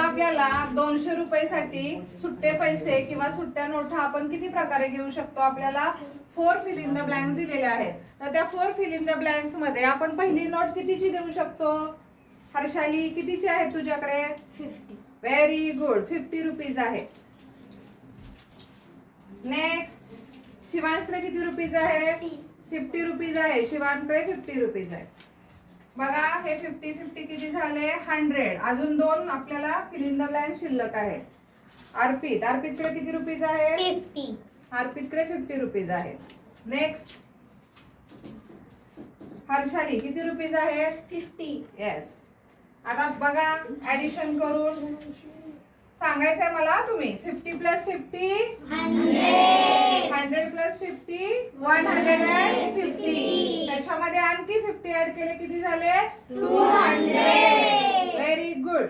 आपल्याला 200 रुपये सुट्टे पैसे किंवा सुट्ट्या नोटा आपण किती प्रकारे घेऊ शकतो? आपल्याला 4 फिल इन द ब्लँक दिलेले आहेत. तर त्या 4 फिल इन द ब्लँक्स मध्ये आपण पहिली नोट कितीची देऊ शकतो? हर्षाली कितीची आहे तुझ्याकडे? 50. व्हेरी गुड, 50 रुपीज आहे. नेक्स्ट, शिवांशकडे किती रुपीज आहे? 50 रुपीज आहे. शिवांकडे 50 रुपीज आहे. बघा हे 50-50 किती झाले? 100. अजून 2 आपल्याला फिल इन द ब्लँक शिल्लक आहे. अर्पितकडे किती रुपीज आहे? 50. अर्पितकडे 50 रुपीज आहे. नेक्स्ट, हर्षाली किती रुपीज आहे? 50. येस. आता बघा ऍडिशन करून सांगायचंय मला तुम्ही. 50 प्लस 50 100. 100 प्लस 50 150. त्याच्यामध्ये आणखी 50 ऍड केले किती झाले? 200. Very good.